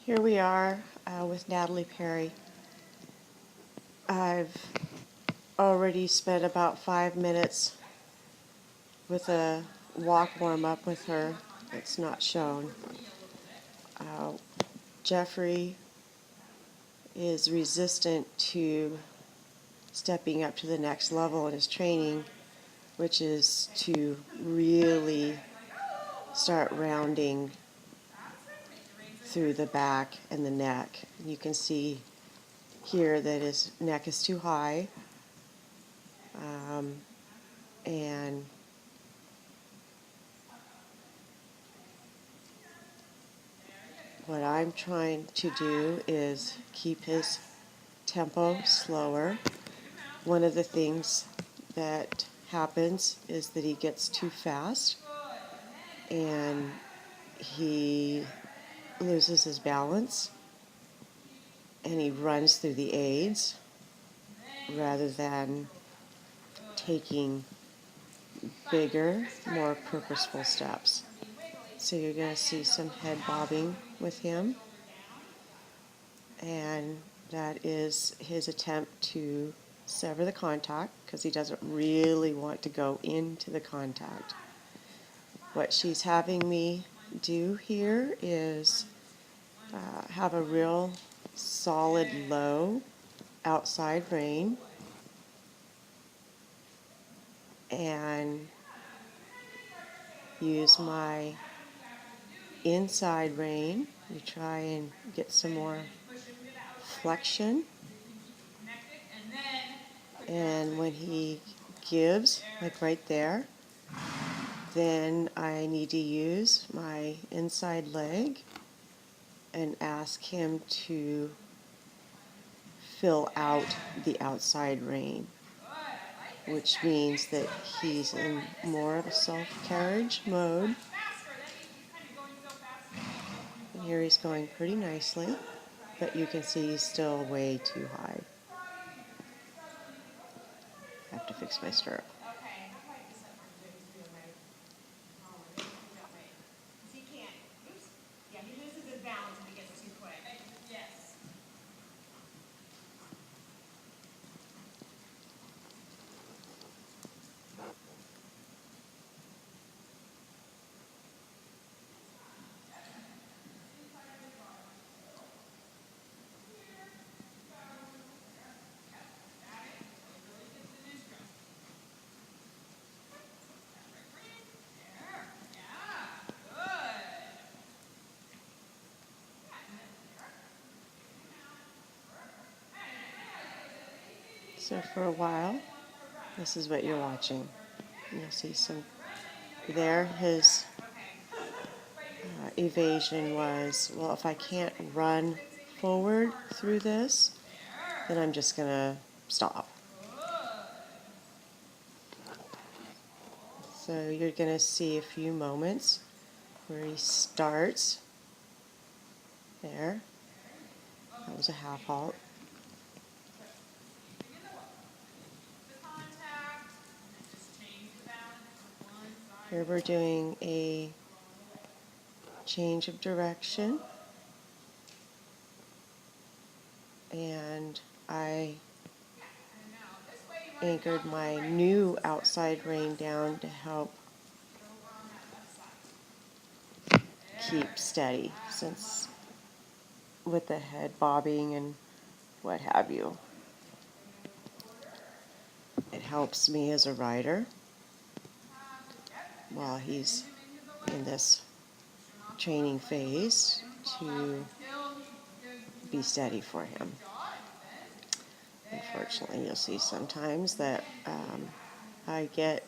Here we are with Natalie Perry. I've already spent about 5 minutes with a walk warm-up with her. It's not shown. Uh, Jeffrey is resistant to stepping up to the next level in his training, which is to really start rounding through the back and the neck. You can see here that his neck is too high, and what I'm trying to do is keep his tempo slower. One of the things that happens is that he gets too fast and he loses his balance and he runs through the aids rather than taking bigger, more purposeful steps. So you're going to see some head bobbing with him, and that is his attempt to sever the contact because he doesn't really want to go into the contact. What she's having me do here is have a real solid low outside rein and use my inside rein to try and get some more flexion. And when he gives, like right there, then I need to use my inside leg and ask him to fill out the outside rein, which means that he's in more of a self-carriage mode. And here he's going pretty nicely, but you can see he's still way too high. I have to fix my stirrup. So for a while, this is what you're watching. You'll see some there. His evasion was, well, if I can't run forward through this, then I'm just going to stop. So you're going to see a few moments where he starts there. That was a half halt. Here we're doing a change of direction, and I anchored my new outside rein down to help keep steady, since with the head bobbing and what have you, it helps me as a rider while he's in this training phase to be steady for him. Unfortunately, you'll see sometimes that I get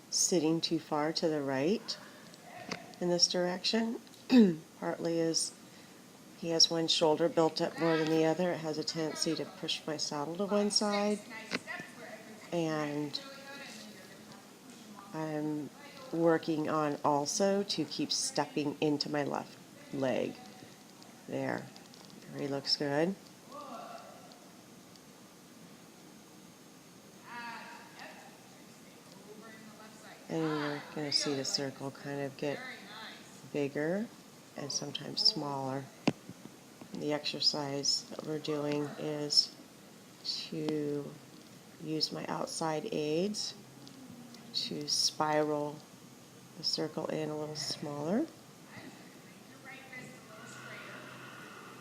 sitting too far to the right in this direction. Partly is he has one shoulder built up more than the other. It has a tendency to push my saddle to one side, and I'm working on also to keep stepping into my left leg. There. He looks good. And you're going to see the circle kind of get bigger and sometimes smaller. And the exercise that we're doing is to use my outside aids to spiral the circle in a little smaller.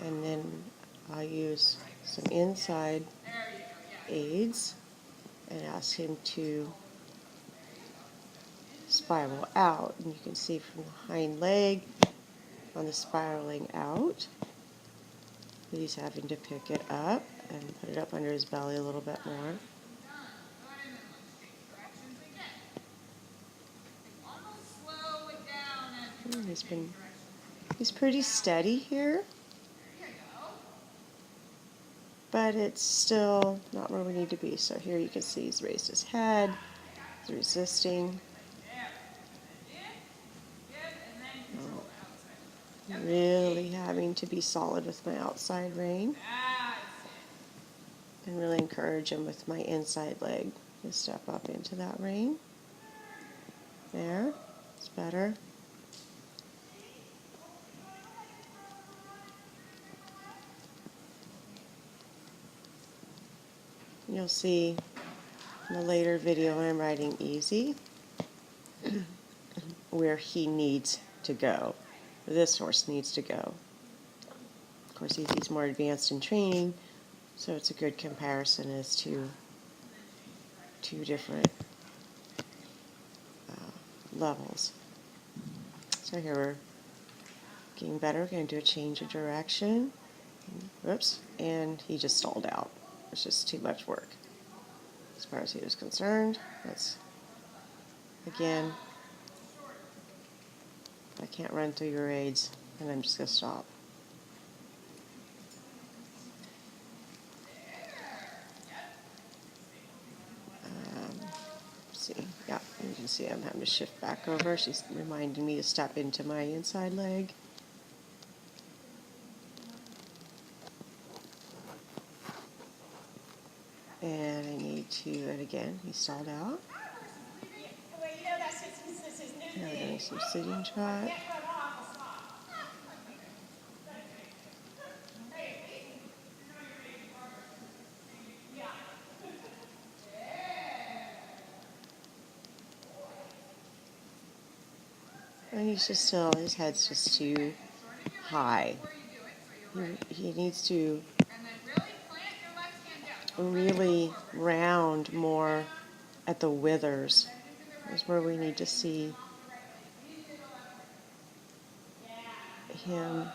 And then I'll use some inside aids and ask him to spiral out. And you can see from the hind leg on the spiraling out that he's having to pick it up and put it up under his belly a little bit more. And he's pretty steady here, but it's still not where we need to be. So here you can see he's raised his head, he's resisting. Really having to be solid with my outside rein and really encourage him with my inside leg to step up into that rein. There, it's better. You'll see in the later video when I'm riding easy where he needs to go. This horse needs to go. Of course, Easy's more advanced in training, so it's a good comparison as to two different levels. So here we're getting better. We're going to do a change of direction. Whoops, and he just stalled out. It's just too much work. As far as he was concerned, that's, again, I can't run through your aids, and I'm just going to stop. See, yeah, you can see I'm having to shift back over. She's reminding me to step into my inside leg. And I need to, and again, he stalled out. Now we're doing some sitting trot. And he's just still, his head's just too high. He needs to really round more at the withers. That's where we need to see him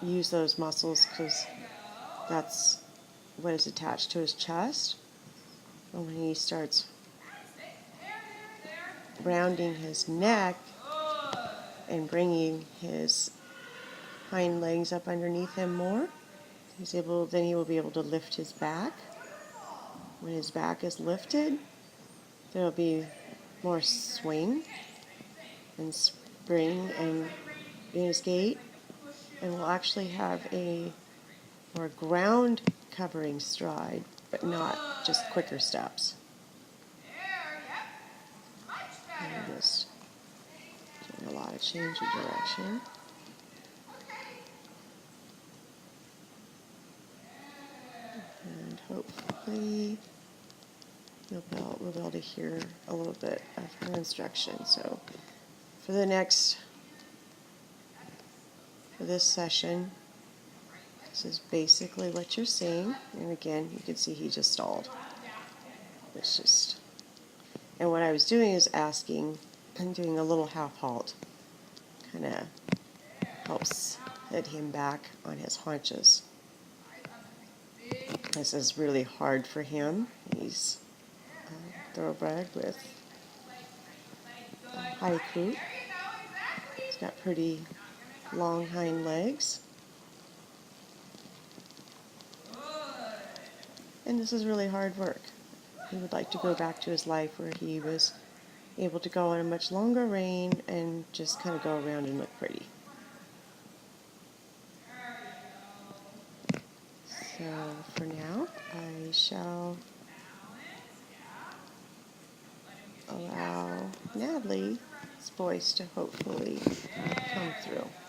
use those muscles, because that's what is attached to his chest. And when he starts rounding his neck and bringing his hind legs up underneath him more, then he will be able to lift his back. When his back is lifted, there will be more swing and spring and in his gait, and we'll actually have a more ground covering stride, but not just quicker steps. And just doing a lot of change of direction. And hopefully we'll be able to hear a little bit of her instruction. So for this session, this is basically what you're seeing. And again, you can see he just stalled. It's just, and what I was doing is asking and doing a little half halt. Kind of helps hit him back on his haunches. This is really hard for him. He's thoroughbred with high croup. He's got pretty long hind legs. And this is really hard work. He would like to go back to his life where he was able to go on a much longer rein and just kind of go around and look pretty. So for now, I shall allow Natalie's voice to hopefully come through.